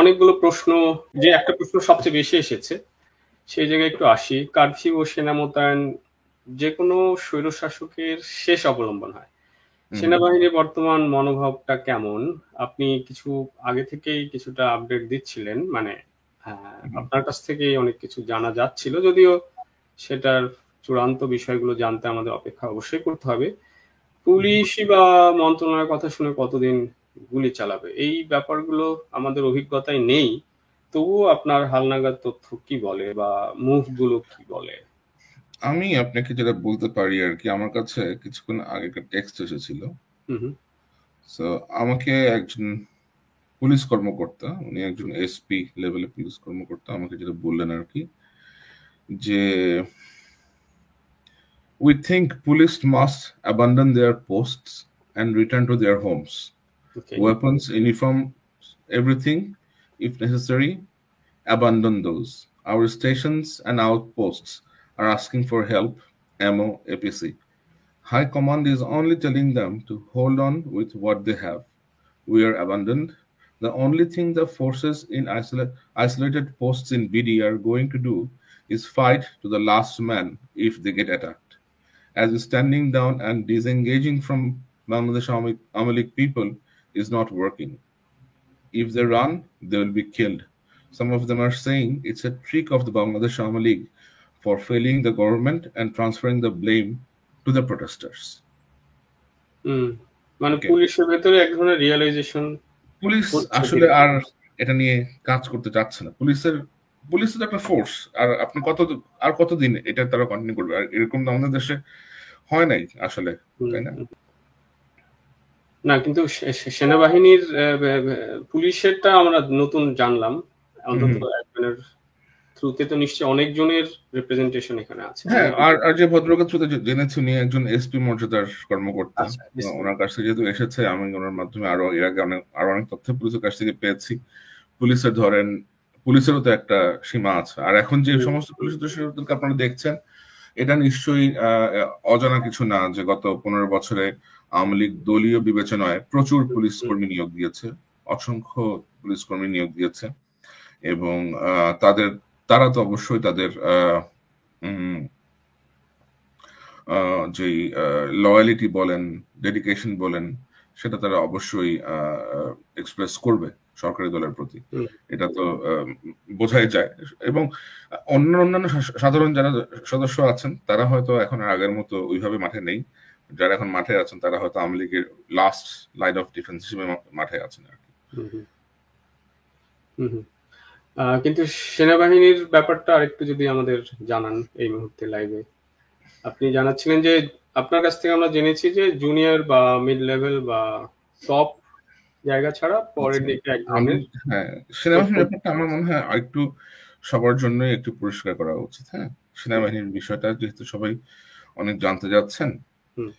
অনেকগুলো প্রশ্ন, যে একটা প্রশ্ন সবচেয়ে বেশি এসেছে, সেই জায়গায় একটু আসি। কারফিউ ও সেনা মোতায়েন যেকোনো স্বৈরশাসকের শেষ অবলম্বন হয়। হুম। সেনাবাহিনীর বর্তমান মনোভাবটা কেমন? আপনি কিছু আগে থেকেই কিছুটা আপডেট দিচ্ছিলেন। মানে হুম। আপনার কাছ থেকেই অনেক কিছু জানা যাচ্ছিল। যদিও সেটার চূড়ান্ত বিষয়গুলো জানতে আমাদের অপেক্ষা অবশ্যই করতে হবে। হুম। পুলিশই বা মন্ত্রণালয়ের কথা শুনে কতদিন গুলি চালাবে? এই ব্যাপারগুলো আমাদের অভিজ্ঞতায় নেই। তবুও আপনার হালনাগাদ তথ্য কি বলে বা মুভ গুলো কি বলে? আমি আপনাকে যেটা বলতে পারি আর কি, আমার কাছে কিছুক্ষণ আগে একটা টেক্সট এসেছিল। হুম, হুম, সো আমাকে একজন পুলিশ কর্মকর্তা, উনি একজন এসপি লেভেলের পুলিশ কর্মকর্তা, আমাকে যেটা বললেন আর কি, যে we think police must abandon their posts and return to their homes. Okay. Weapons, uniform, everything, if necessary, abandon those. Our stations and outposts are asking for help, ammo, APC. High Command is only telling them to hold on with what they have. We are abandoned. The only thing the forces in isolated posts in BD are going to do is fight to the last man if they get attacked. As standing down and disengaging from Bangladesh Army League people is not working. If they run, they will be killed. Some of them are saying it's a trick of the Bangladesh Army League for failing the government and transferring the blame to the protesters. হুম। মানে Okay. পুলিশের ভেতরে এক ধরনের realisation police হচ্ছে আসলে ধীরে, আর ধীরে। এটা নিয়ে কাজ করতে চাচ্ছে না। পুলিশ তো একটা ফোর্স। আর আপনি কতদিন এটা তারা কন্টিনিউ করবে? আর এরকম তো আমাদের দেশে হয় নাই আসলে, হুম, তাই না? হুম। না কিন্তু সেনাবাহিনীর পুলিশেরটা আমরা নতুন জানলাম। হুম, অন্তত হুম। একজনের থ্রুতে তো নিশ্চয়ই অনেকজনের রিপ্রেজেন্টেশন এখানে আছে। আমি হ্যাঁ, আর যে ভদ্রলোকের থ্রুতে জেনেছি উনি একজন এসপি মর্যাদার কর্মকর্তা। আচ্ছা, ওনার কাছ থেকে যেহেতু এসেছে, আমি ওনার মাধ্যমে এর আগে আরো অনেক তথ্য পুলিশের কাছ থেকে পেয়েছি। পুলিশের ধরেন, পুলিশেরও তো একটা সীমা আছে। আর এখন যে হুম, সমস্ত হুম, পুলিশ সদস্যদেরকে আপনারা দেখছেন, এটা নিশ্চয়ই অজানা কিছু না যে গত 15 বছরে আওয়ামী লীগ দলীয় বিবেচনায় প্রচুর হুম, পুলিশ হুম, কর্মী নিয়োগ দিয়েছে, অসংখ্য পুলিশ কর্মী নিয়োগ দিয়েছে। এবং তাদের তারা তো অবশ্যই তাদের উম, যেই লয়ালিটি বলেন, ডেডিকেশন বলেন, সেটা তারা অবশ্যই এক্সপ্রেস করবে সরকারি দলের প্রতি। হুম। এটা তো বোঝাই যায়। এবং অন্যান্য সাধারণ যারা সদস্য আছেন, তারা হয়তো এখন আর আগের মতো ওইভাবে মাঠে নেই। যারা এখন মাঠে আছেন, তারা হয়তো আওয়ামী লীগের লাস্ট লাইন অফ ডিফেন্স হিসেবে মাঠে আছেন আর কি। হুম, হুম, হুম, হুম। কিন্তু সেনাবাহিনীর ব্যাপারটা আরেকটু যদি আমাদের জানান এই মুহূর্তে লাইভে। আপনি জানাচ্ছিলেন যে আপনার কাছ থেকে আমরা জেনেছি যে জুনিয়র বা মিড লেভেল বা টপ জায়গা ছাড়া পরের আচ্ছা, দিকে এক আমি ধরনের হ্যাঁ, সেনাবাহিনীর ব্যাপারটা আমার মনে হয় আরেকটু সবার জন্যই একটু পরিষ্কার করা উচিত। হ্যাঁ, হুম, সেনাবাহিনীর বিষয়টা যেহেতু সবাই অনেক জানতে যাচ্ছেন। হুম,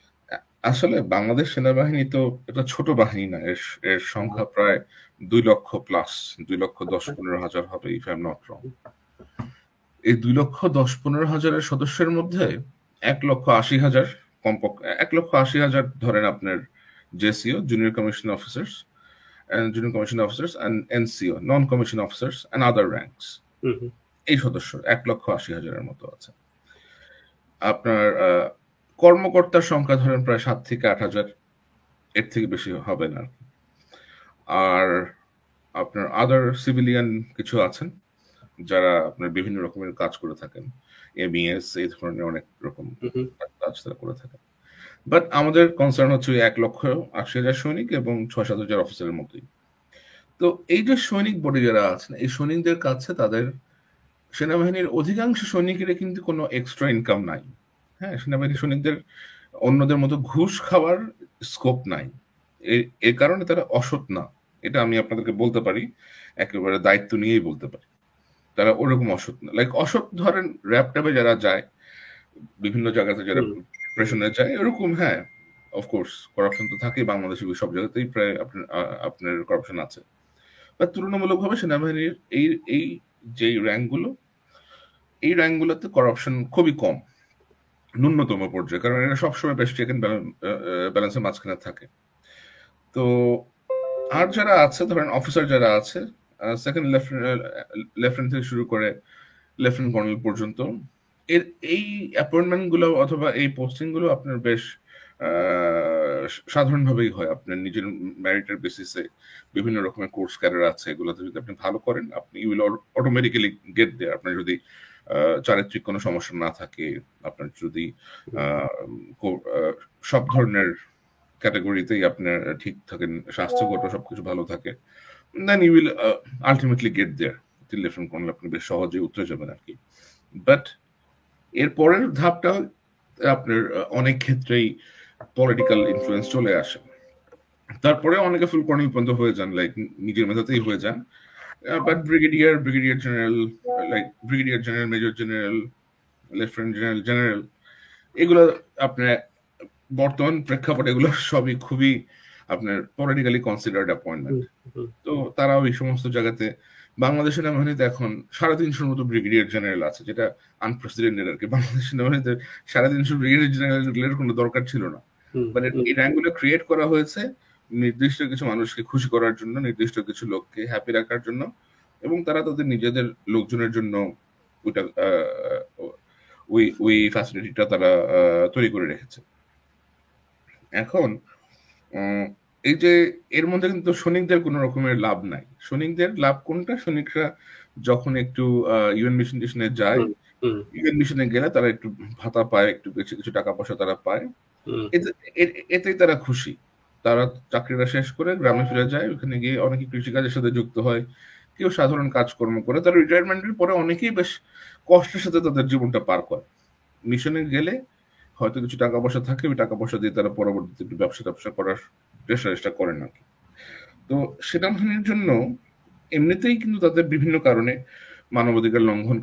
আসলে বাংলাদেশ সেনাবাহিনী তো এটা ছোট বাহিনী না। এর হুম, সংখ্যা প্রায় 2 লক্ষ প্লাস, 2 লক্ষ 10 আচ্ছা, 15 হাজার হবে if I am not wrong. এই 2 লক্ষ 10 15 হাজারের সদস্যের মধ্যে 1,80,000 কমপক্ষে, 1,80,000 ধরেন আপনার JCO, junior commission officers, and NCO, non-commissioned officers and other ranks. হুম, হুম, এই সদস্য 1,80,000-এর মতো আছে। আপনার কর্মকর্তার সংখ্যা ধরেন প্রায় 7 থেকে 8 হাজার, এর থেকে বেশি হবে না আরকি। আর আপনার আদার সিভিলিয়ান কিছু আছেন, যারা আপনার বিভিন্ন রকমের কাজ করে থাকেন। MES এই ধরনের অনেক রকম হুম, হুম, কাজ তারা করে থাকেন। বাট আমাদের কনসার্ন হচ্ছে ওই 1,80,000 সৈনিক এবং 6-7 হাজার অফিসারের মতোই। তো এই যে সৈনিক বডি যারা আছেন, এই সৈনিকদের কাছে তাদের সেনাবাহিনীর অধিকাংশ সৈনিকেরই কিন্তু কোনো এক্সট্রা ইনকাম নাই। হ্যাঁ? সেনাবাহিনীর সৈনিকদের অন্যদের মতো ঘুষ খাওয়ার স্কোপ নাই। এর কারণে তারা অসৎ না। এটা আমি আপনাদেরকে বলতে পারি। একেবারে দায়িত্ব নিয়েই বলতে পারি। তারা ওরকম অসৎ না। লাইক অসৎ ধরেন র‍্যাব-ট্যাবে যারা যায়, বিভিন্ন জায়গাতে যারা হুম, হুম, প্রিপারেশন এ যায়, এরকম হ্যাঁ, অফ কোর্স করাপশন তো থাকেই বাংলাদেশে সব জায়গাতেই প্রায় আপনার করাপশন আছে। বাট তুলনামূলকভাবে সেনাবাহিনীর এই এই যেই র‍্যাংক গুলো, এই র‍্যাংক গুলোতে করাপশন খুবই কম। ন্যূনতম পর্যায়ে। কারণ এরা সবসময় বেশ চেক এন্ড ব্যালেন্স এর মাঝখানে থাকে। তো আর যারা আছে ধরেন অফিসার যারা আছে, সেকেন্ড লেফটেন্যান্ট থেকে শুরু করে লেফটেন্যান্ট কর্নেল পর্যন্ত এর এই অ্যাপয়েন্টমেন্ট গুলো অথবা এই পোস্টিং গুলো আপনার বেশ সাধারণভাবেই হয়। আপনার নিজের ম্যারিটের বেসিসে বিভিন্ন রকমের কোর্স ক্যাডার আছে, এগুলোতে যদি আপনি ভালো করেন আপনি ইউ উইল অটোমেটিক্যালি গেট দেয়ার। আপনার যদি চারিত্রিক কোনো সমস্যা না থাকে, আপনার যদি সব ধরনের ক্যাটাগরিতেই আপনার ঠিক থাকেন, স্বাস্থ্যগত সবকিছু ভালো থাকে, then you will ultimately get there. Lieutenant colonel আপনি বেশ সহজেই উতরে যাবেন আর কি। বাট এর পরের ধাপটা আপনার অনেক ক্ষেত্রেই পলিটিক্যাল ইনফ্লুয়েন্স চলে আসে। তারপরে অনেকে ফুল কর্নেল পর্যন্ত হয়ে যান, লাইক নিজের মেধাতেই হয়ে যান। But brigadier general, like brigadier general, major general, lieutenant general, general, এগুলো আপনার বর্তমান প্রেক্ষাপটে এগুলো সবই খুবই আপনার পলিটিক্যালি কনসিডার্ড অ্যাপয়েন্টমেন্ট। তো তারা ওই সমস্ত জায়গাতে বাংলাদেশ সেনাবাহিনীতে এখন 350 মতো ব্রিগেডিয়ার জেনারেল আছে, যেটা আনপ্রেসিডেন্টেড আর কি। বাংলাদেশ সেনাবাহিনীতে 350 ব্রিগেডিয়ার জেনারেলের কোনো দরকার ছিল না, বাট এই র্যাঙ্কগুলো ক্রিয়েট করা হয়েছে নির্দিষ্ট কিছু মানুষকে খুশি করার জন্য, নির্দিষ্ট কিছু লোককে হ্যাপি রাখার জন্য, এবং তারা তাদের নিজেদের লোকজনের জন্য ওইটা ওই ফ্যাসিলিটিটা তারা তৈরি করে রেখেছে। এখন এই যে এর মধ্যে কিন্তু সৈনিকদের কোনো রকমের লাভ নাই। সৈনিকদের লাভ কোনটা? সৈনিকরা যখন একটু ইউএন মিশন টিশনে যায়, ইউএন মিশনে গেলে তারা একটু ভাতা পায়, একটু কিছু কিছু টাকা পয়সা তারা পায়, এতেই তারা খুশি। তারা চাকরিটা শেষ করে গ্রামে ফিরে যায়, ওখানে গিয়ে অনেকে কৃষিকাজের সাথে যুক্ত হয়, কেউ সাধারণ কাজকর্ম করে। তারা রিটায়ারমেন্টের পরে অনেকেই বেশ কষ্টের সাথে তাদের জীবনটা পার করে। মিশনে গেলে হয়তো কিছু টাকা পয়সা থাকে, ওই টাকা পয়সা দিয়ে তারা পরবর্তীতে একটু ব্যবসা ট্যাবসা করার চেষ্টা করেন আর কি। তো সেনাবাহিনীর জন্য এমনিতেই কিন্তু তাদের বিভিন্ন কারণে মানবাধিকার লঙ্ঘন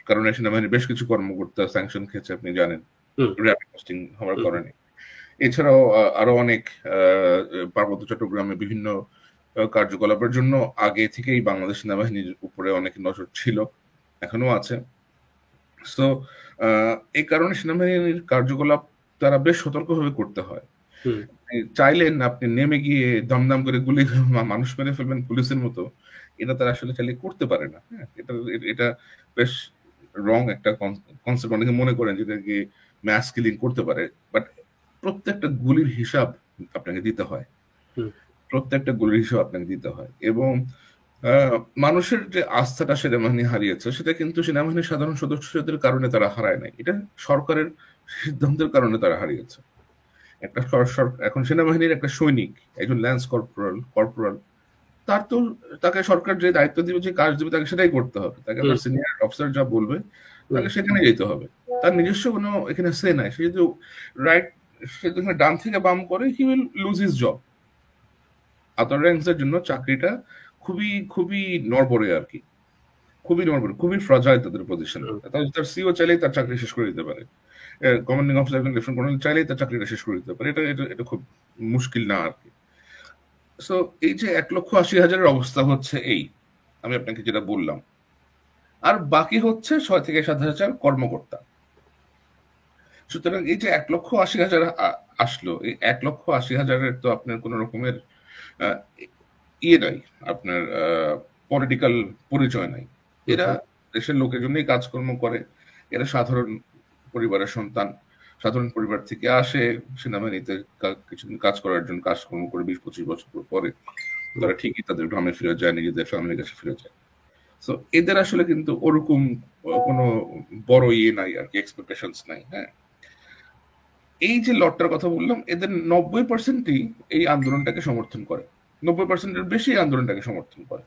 কারণে সেনাবাহিনী বেশ কিছু কর্মকর্তা স্যাংশন খেয়েছে, আপনি জানেন, র্যাপিড পোস্টিং হওয়ার কারণে। এছাড়াও আরো অনেক পার্বত্য চট্টগ্রামে বিভিন্ন কার্যকলাপের জন্য আগে থেকেই বাংলাদেশ সেনাবাহিনীর উপরে অনেক নজর ছিল, এখনো আছে। সো এই কারণে সেনাবাহিনীর কার্যকলাপ তারা বেশ সতর্কভাবে করতে হয়। চাইলেন আপনি নেমে গিয়ে দমদম করে গুলি মানুষ মেরে ফেলবেন পুলিশের মতো, এটা তারা আসলে চাইলে করতে পারে না। হ্যাঁ, এটা বেশ রং একটা কনসেপ্ট। অনেকে মনে করেন যেটা কি ম্যাস কিলিং করতে পারে, বাট প্রত্যেকটা গুলির হিসাব আপনাকে দিতে হয়, প্রত্যেকটা গুলির হিসাব আপনাকে দিতে হয়। এবং মানুষের যে আস্থাটা সেনাবাহিনী হারিয়েছে, সেটা কিন্তু সেনাবাহিনীর সাধারণ সদস্যদের কারণে তারা হারায় নাই, এটা সরকারের সিদ্ধান্তের কারণে তারা হারিয়েছে। একটা এখন সেনাবাহিনীর একটা সৈনিক, একজন ল্যান্স কর্পোরাল, তাকে সরকার যে দায়িত্ব দিবে, যে কাজ দিবে, তাকে সেটাই করতে হবে। তাকে সিনিয়র অফিসার যা বলবে তাকে সেখানে যেতে হবে। তার নিজস্ব কোনো এখানে সে নাই। সে যদি সে যদি ডান থেকে বাম করে, he will lose his job. Other ranks এর জন্য চাকরিটা খুবই খুবই নড়বড়ে আর কি, খুবই নড়বড়ে, খুবই ফ্রাজাইল তাদের পজিশন। তার সিও চাইলেই তার চাকরি শেষ করে দিতে পারে, কমান্ডিং অফিসার লেফটেন্যান্ট কর্নেল চাইলেই তার চাকরিটা শেষ করে দিতে পারে। এটা খুব মুশকিল না আর কি। সো এই যে 1,80,000 অবস্থা হচ্ছে, এই আমি আপনাকে যেটা বললাম, আর বাকি হচ্ছে 6 থেকে 7,000 কর্মকর্তা। সুতরাং এই যে 1,80,000 আসলো, এই 1,80,000 তো আপনার কোন রকমের ইয়ে নাই, আপনার পলিটিক্যাল পরিচয় নাই। এরা দেশের লোকের জন্যই কাজকর্ম করে, এরা সাধারণ পরিবারের সন্তান, সাধারণ পরিবার থেকে আসে, সেনাবাহিনীতে কিছুদিন কাজ করার জন্য কাজকর্ম করে 20-25 বছর পরে তারা ঠিকই তাদের গ্রামে ফিরে যায়, নিজেদের ফ্যামিলির কাছে ফিরে যায়। তো এদের আসলে কিন্তু ওরকম কোনো বড় ইয়ে নাই আর কি, এক্সপেকটেশনস নাই। হ্যাঁ, এই যে লটটার কথা বললাম, এদের 90%ই এই আন্দোলনটাকে সমর্থন করে, 90%-এর বেশি আন্দোলনটাকে সমর্থন করে।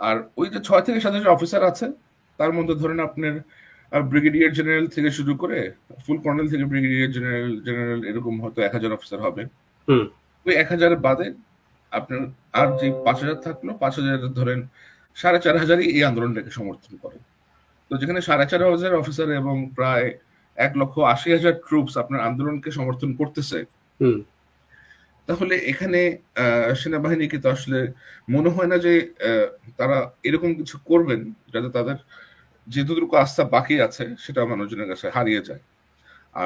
আর ওই যে 6 থেকে 7,000 অফিসার আছে, তার মধ্যে ধরেন আপনার ব্রিগেডিয়ার জেনারেল থেকে শুরু করে ফুল কর্নেল থেকে ব্রিগেডিয়ার জেনারেল এরকম হয়তো 1,000 অফিসার হবে। ওই 1,000 বাদে আপনার আর যে 5,000 থাকলো, 5,000 ধরেন 4,500 এই আন্দোলনটাকে সমর্থন করে। তো যেখানে 4,500 অফিসার এবং প্রায় 1,80,000 ট্রুপস আপনার আন্দোলনকে সমর্থন করতেছে, তাহলে এখানে সেনাবাহিনীকে তো আসলে মনে হয় না যে তারা এরকম কিছু করবেন যাতে তাদের যেটুকু আস্থা বাকি আছে সেটা মানুষজনের কাছে হারিয়ে যায়।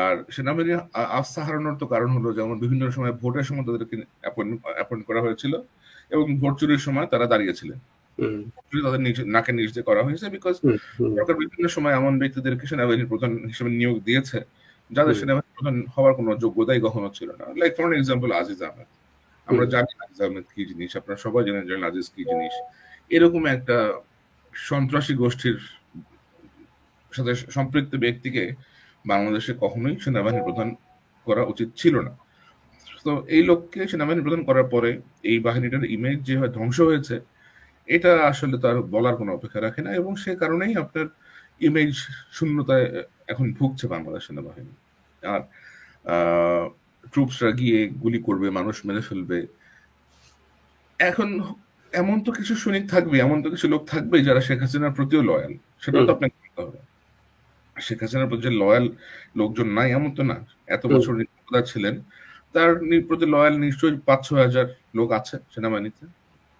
আর সেনাবাহিনী আস্থা হারানোর তো কারণ হলো, যেমন বিভিন্ন সময় ভোটের সময় তাদেরকে অ্যাপয়েন্ট করা হয়েছিল এবং ভোট চুরির সময় তারা দাঁড়িয়েছিলেন। হুম, তাদের নাকের নিচ দিয়ে করা হয়েছে, বিকজ হুম, হুম, সরকার বিভিন্ন সময় এমন ব্যক্তিদেরকে সেনাবাহিনীর প্রধান হিসেবে নিয়োগ দিয়েছে যাদের হুম, সেনাবাহিনীর প্রধান হওয়ার কোনো যোগ্যতাই কখনো ছিল না। Like for example Aziz Ahmed. আমরা হুম, জানি আজিজ আহমেদ কি জিনিস, আপনারা সবাই জানেন জেনারেল আজিজ কি জিনিস। এরকম একটা সন্ত্রাসী গোষ্ঠীর সাথে সম্পৃক্ত ব্যক্তিকে বাংলাদেশে কখনোই সেনাবাহিনীর প্রধান করা উচিত ছিল না। তো এই লোককে সেনাবাহিনী প্রধান করার পরে এই বাহিনীটার ইমেজ যে ধ্বংস হয়েছে, এটা আসলে তার বলার কোনো অপেক্ষা রাখে না, এবং সে কারণেই আপনার ইমেজ শূন্যতায় এখন ভুগছে বাংলাদেশ সেনাবাহিনী। আর ট্রুপসরা গিয়ে গুলি করবে, মানুষ মেরে ফেলবে। এখন এমন তো কিছু সৈনিক থাকবে, এমন তো কিছু লোক থাকবে যারা শেখ হাসিনার প্রতিও লয়াল, সেটাও হুম, তো আপনাকে করতে হবে। শেখ হাসিনার প্রতি যে লয়াল লোকজন নাই এমন তো না। এত হুম, বছর ক্ষমতায় ছিলেন, তার প্রতি লয়াল নিশ্চয়ই ৫-৬ হাজার লোক আছে সেনাবাহিনীতে,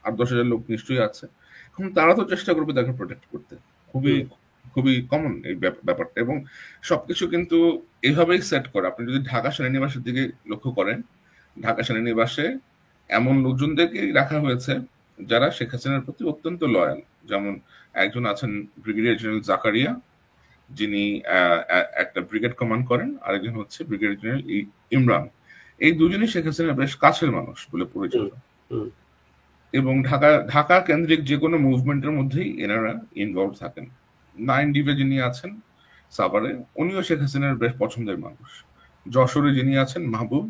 ৮-১০ হাজার লোক নিশ্চয়ই আছে। এখন তারা তো চেষ্টা করবে তাকে প্রোটেক্ট করতে। খুবই হুম, খুবই কমন এই ব্যাপারটা, এবং সবকিছু কিন্তু এভাবেই সেট করা। আপনি যদি ঢাকা সেনানিবাসের দিকে লক্ষ্য করেন, ঢাকা সেনানিবাসে এমন লোকজনদেরকে রাখা হয়েছে যারা শেখ হাসিনার প্রতি অত্যন্ত লয়াল। যেমন একজন আছেন ব্রিগেডিয়ার জেনারেল জাকারিয়া, যিনি একটা ব্রিগেড কমান্ড করেন, আরেকজন হচ্ছে ব্রিগেডিয়ার জেনারেল ইমরান। এই দুজনই শেখ হাসিনার বেশ কাছের মানুষ বলে হুম, পরিচিত, হুম, এবং ঢাকা ঢাকা কেন্দ্রিক যে কোনো মুভমেন্টের মধ্যেই এনারা ইনভলভ থাকেন। 9 ডিভে যিনি আছেন সাভারে, উনিও শেখ হাসিনার বেশ পছন্দের মানুষ। যশোরে যিনি আছেন মাহবুব,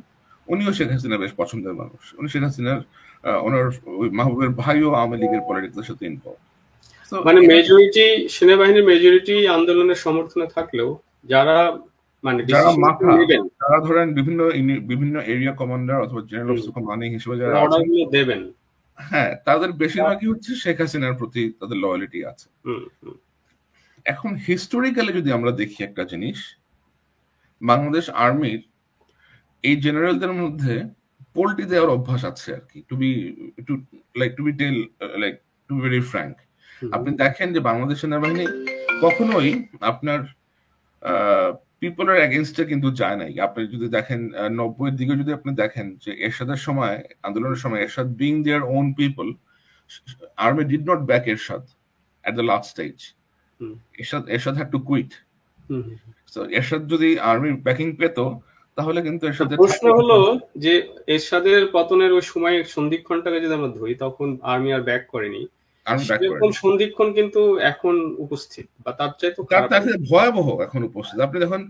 উনিও শেখ হাসিনার বেশ পছন্দের মানুষ। উনি শেখ হাসিনার ওনার ওই মাহবুবের ভাইও আওয়ামী লীগের পলিটিক্সের সাথে ইনভলভ। তো মানে এরা মেজরিটি, সেনাবাহিনীর মেজরিটি আন্দোলনের সমর্থনে থাকলেও যারা মানে যারা ডিসিশন মাথা, নেবেন, যারা ধরেন বিভিন্ন এরিয়া কমান্ডার অথবা জেনারেল হুম, অফিসার কমান্ডিং হিসেবে যারা অর্ডার আছেন, গুলো দেবেন, হ্যাঁ, তাদের বেশিরভাগই হচ্ছে শেখ হাসিনার প্রতি তাদের লয়ালিটি আছে। হুম, হুম, এখন হিস্টোরিক্যালি যদি আমরা দেখি একটা জিনিস, বাংলাদেশ আর্মির এই জেনারেলদের মধ্যে পোল্টি দেওয়ার অভ্যাস আছে আর কি। To to be tell like to be very frank, hmm, আপনি দেখেন যে বাংলাদেশ সেনাবাহিনী কখনোই আপনার পিপলের এগেনস্টে কিন্তু যায় নাই। আপনি যদি দেখেন 90-এর দিকে যদি আপনি দেখেন যে এরশাদের সময়, আন্দোলনের সময় Ershad being their own people, army did not back Ershad at the last stage. Hmm, Ershad had to quit. Hmm. So Ershad যদি আর্মির ব্যাকিং পেত, তাহলে কিন্তু তো এরশাদের প্রশ্ন থাকার হলো কথা। যে এরশাদের পতনের ওই সময় সন্ধিক্ষণটাকে যদি আমরা ধরি, তখন আর্মি আর ব্যাক করেনি। আর্মি ব্যাক সেরকম করেনি। সন্ধিক্ষণ কিন্তু এখন উপস্থিত, বা তার চাইতেও তার খারাপ তার থেকে অবস্থা। ভয়াবহ এখন উপস্থিত। আপনি দেখুন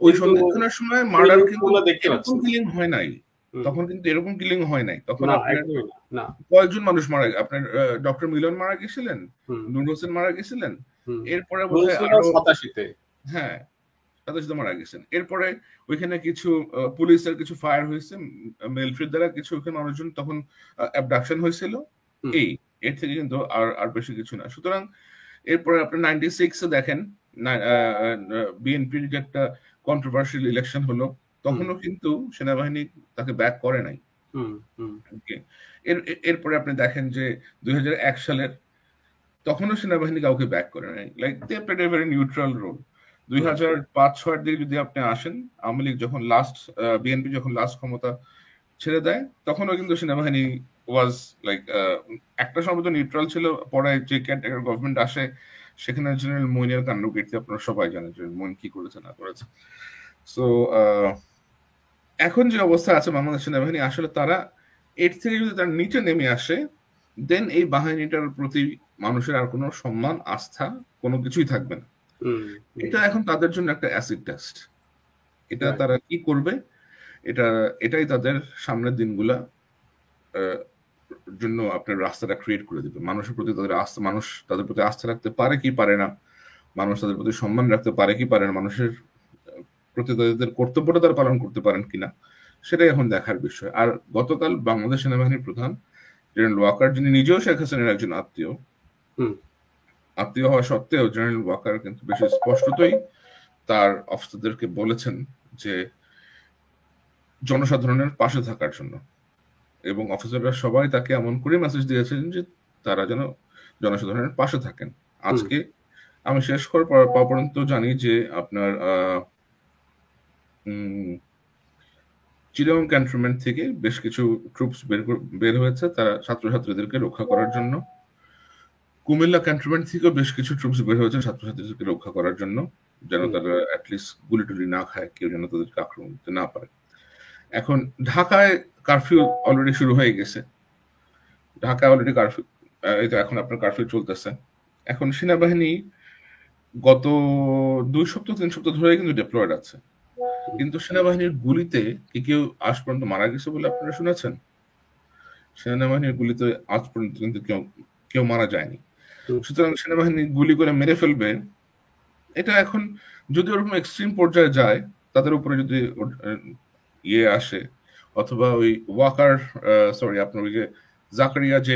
ওই কিন্তু সন্ধিক্ষণের সময় ওই মার্ডার মুহূর্তে কিন্তু আমরা দেখতে এরকম পাচ্ছি না। কিলিং হয় নাই। হুম, তখন কিন্তু এরকম কিলিং হয় নাই। তখন না, আপনার একদমই না, না। কয়েকজন মানুষ মারা গেছে। আপনার ডক্টর মিলন মারা গেছিলেন, হুম, নূর হোসেন মারা গেছিলেন। হুম। এরপরে বোধহয় বলছিল আরো, 87-তে। হ্যাঁ, 27 মারা গেছেন। এরপরে ওইখানে কিছু পুলিশের কিছু ফায়ার হয়েছে, মিলিটারির দ্বারা কিছু ওখানে মানুষজন তখন অ্যাবডাকশন হয়েছিল। হুম, এই এর থেকে কিন্তু আর আর বেশি কিছু না। সুতরাং এরপরে আপনি 96-এ দেখেন বিএনপির যে একটা কন্ট্রোভার্সিয়াল ইলেকশন হলো, হুম, তখনও কিন্তু সেনাবাহিনী তাকে ব্যাক করে নাই। হুম, হুম, ওকে, এরপরে আপনি দেখেন যে 2001 সালের, তখনও সেনাবাহিনী কাউকে ব্যাক করে নাই। Like they played a very neutral role. দুই হুম, হাজার পাঁচ ছয়ের দিকে যদি আপনি আসেন, আওয়ামী লীগ যখন লাস্ট, বিএনপি যখন লাস্ট ক্ষমতা ছেড়ে দেয়, তখনও কিন্তু সেনাবাহিনী ওয়াজ লাইক একটা সময় তো নিউট্রাল ছিল। পরে যে কেয়ারটেকার গভর্নমেন্ট আসে, সেখানে জেনারেল মইনের কাণ্ডকীর্তি আপনারা সবাই জানেন, যে মইন কি করেছে না করেছে। সো এখন যে অবস্থা আছে বাংলাদেশ সেনাবাহিনী, আসলে তারা এর থেকে যদি তার নিচে নেমে আসে, দেন এই বাহিনীটার প্রতি মানুষের আর কোনো সম্মান, আস্থা, কোনো কিছুই থাকবে না। হুম, হুম, এটা এখন তাদের জন্য একটা অ্যাসিড টেস্ট। এটা রাইট। তারা কি করবে, এটা এটাই তাদের সামনের দিনগুলা জন্য আপনার রাস্তাটা ক্রিয়েট করে দিবে। মানুষের প্রতি তাদের আস্থা, মানুষ তাদের প্রতি আস্থা রাখতে পারে কি পারে না, মানুষ তাদের প্রতি সম্মান রাখতে পারে কি পারে না, মানুষের প্রতি তাদের কর্তব্যটা তারা পালন করতে পারেন কিনা, সেটাই এখন দেখার বিষয়। আর গতকাল বাংলাদেশ সেনাবাহিনীর প্রধান জেনারেল ওয়াকার, যিনি নিজেও শেখ হাসিনার একজন আত্মীয়, হুম, আত্মীয় হওয়া সত্ত্বেও জেনারেল ওয়াকার কিন্তু বেশি স্পষ্টতই তার অফিসারদেরকে বলেছেন যে জনসাধারণের পাশে থাকার জন্য, এবং অফিসাররা সবাই তাকে এমন করে মেসেজ দিয়েছেন যে তারা যেন জনসাধারণের পাশে থাকেন। হুম, আজকে আমি শেষ করার পাওয়া পর্যন্ত জানি যে আপনার চিটাগং ক্যান্টনমেন্ট থেকে বেশ কিছু ট্রুপস বের হয়েছে তারা ছাত্রছাত্রীদেরকে রক্ষা করার জন্য। কুমিল্লা ক্যান্টনমেন্ট থেকেও বেশ কিছু ট্রুপস বের হয়েছে ছাত্রছাত্রীদেরকে রক্ষা করার জন্য, যেন হুম, তারা অ্যাটলিস্ট গুলি টুলি না খায়, কেউ যেন তাদেরকে আক্রমণ করতে না পারে। এখন ঢাকায় কারফিউ অলরেডি শুরু হয়ে গেছে। ঢাকায় অলরেডি কারফিউ, এই তো এখন আপনার কারফিউ চলতেছে। এখন সেনাবাহিনী গত 2 সপ্তাহ 3 সপ্তাহ ধরে কিন্তু ডিপ্লয়েড আছে, হুম, কিন্তু সেনাবাহিনীর গুলিতে কি কেউ আজ পর্যন্ত মারা গেছে বলে আপনারা শুনেছেন? সেনাবাহিনীর গুলিতে আজ পর্যন্ত কিন্তু কেউ কেউ মারা যায়নি। হুম, সুতরাং সেনাবাহিনী গুলি করে মেরে ফেলবে, এটা এখন যদি ওরকম এক্সট্রিম পর্যায়ে যায়, তাদের উপরে যদি ইয়ে আসে, অথবা ওই ওয়াকার, সরি আপনার ওই যে জাকারিয়া যে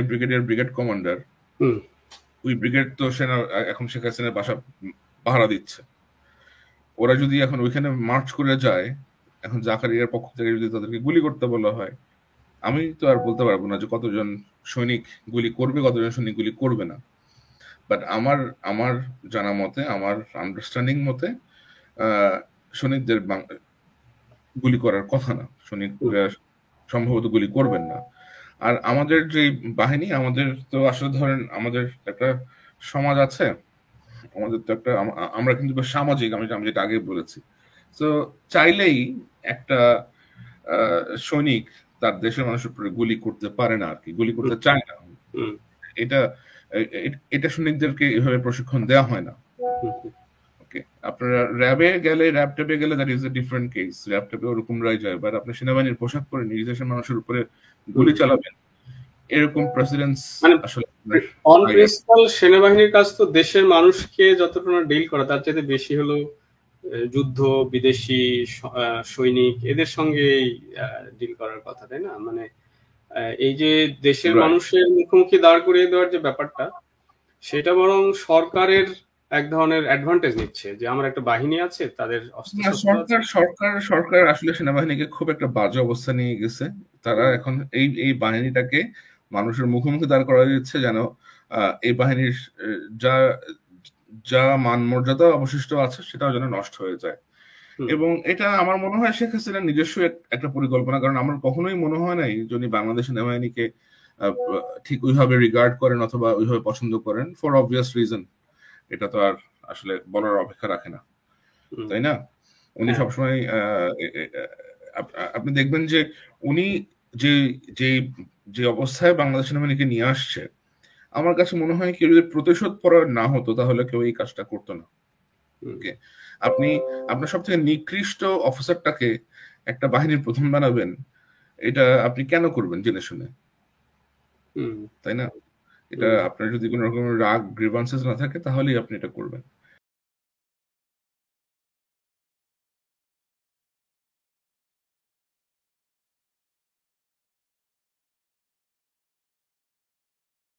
ব্রিগেড কমান্ডার, হুম, ওই ব্রিগেড তো সেনা এখন শেখ হাসিনার বাসা পাহারা দিচ্ছে। ওরা যদি এখন ওইখানে মার্চ করে যায়, এখন জাকারিয়ার পক্ষ থেকে যদি তাদেরকে গুলি করতে বলা হয়, আমি তো আর বলতে পারবো না যে কতজন সৈনিক গুলি করবে, কতজন সৈনিক গুলি করবে না। বাট আমার আমার জানা মতে, আমার আন্ডারস্ট্যান্ডিং মতে, আহ, সৈনিকদের গুলি করার কথা না, হুম, সৈনিকরা সম্ভবত গুলি করবেন না। আর আমাদের যে বাহিনী, আমাদের তো আসলে ধরেন আমাদের একটা সমাজ আছে, আমাদের তো একটা আমরা কিন্তু বেশ সামাজিক, আমি আমি যেটা আগে বলেছি। তো চাইলেই একটা সৈনিক তার দেশের মানুষের উপরে গুলি করতে পারে না আর কি, গুলি হুম, করতে চায় না। হুম, এটা এটা সৈনিকদেরকে এভাবে প্রশিক্ষণ দেওয়া হয় না। হুম, হুম, ওকে, আপনারা র্যাব ট্যাবে গেলে that is a different case, RAB ট্যাবে ওরকমরাই যায়, বাট আপনি সেনাবাহিনীর পোশাক পরে নিজ দেশের মানুষের উপরে হুম। গুলি চালাবেন, এরকম প্রেসিডেন্স মানে আসলে অন পাই আর কি। প্রিন্সিপাল সেনাবাহিনীর কাজ তো দেশের মানুষকে যতটা না ডিল করা, তার চাইতে বেশি হলো যুদ্ধ, বিদেশি সৈনিক এদের সঙ্গেই ডিল করার কথা, তাই না? মানে এই যে দেশের রাইট। মানুষের মুখোমুখি দাঁড় করিয়ে দেওয়ার যে ব্যাপারটা, সেটা বরং সরকারের এক ধরনের অ্যাডভান্টেজ নিচ্ছে যে আমার একটা বাহিনী আছে, তাদের না, অস্ত্রশস্ত্র আছে। সরকার আসলে সেনাবাহিনীকে খুব একটা বাজে অবস্থা নিয়ে গেছে। তারা হুম, এখন এই এই বাহিনীটাকে মানুষের মুখোমুখি দাঁড় করা দিচ্ছে, যেন এই বাহিনীর যা যা মান মর্যাদা অবশিষ্ট আছে সেটাও যেন নষ্ট হয়ে যায়। হুম, এবং এটা আমার মনে হয় শেখ হাসিনার নিজস্ব একটা পরিকল্পনা, কারণ আমার কখনোই মনে হয় নাই যে উনি বাংলাদেশ সেনাবাহিনীকে আহ, ঠিক ওইভাবে রিগার্ড করেন অথবা ওইভাবে পছন্দ করেন, ফর অবভিয়াস রিজন। এটা তো আর আসলে বলার অপেক্ষা রাখে না, হুম, তাই না? উনি হ্যাঁ, সবসময় আপনি দেখবেন যে উনি যে যে যে অবস্থায় বাংলাদেশ সেনাবাহিনীকে নিয়ে আসছে, আমার কাছে মনে হয় কেউ যদি প্রতিশোধ পরায়ণ না হতো তাহলে কেউ এই কাজটা করতো না। হুম, ওকে, আপনি আপনার সব থেকে নিকৃষ্ট অফিসারটাকে একটা বাহিনীর প্রধান বানাবেন, এটা আপনি কেন করবেন জেনে শুনে? হুম, তাই না? এটা হুম, আপনার যদি কোনো রকমের রাগ গ্রিভান্সেস না থাকে তাহলেই আপনি এটা করবেন।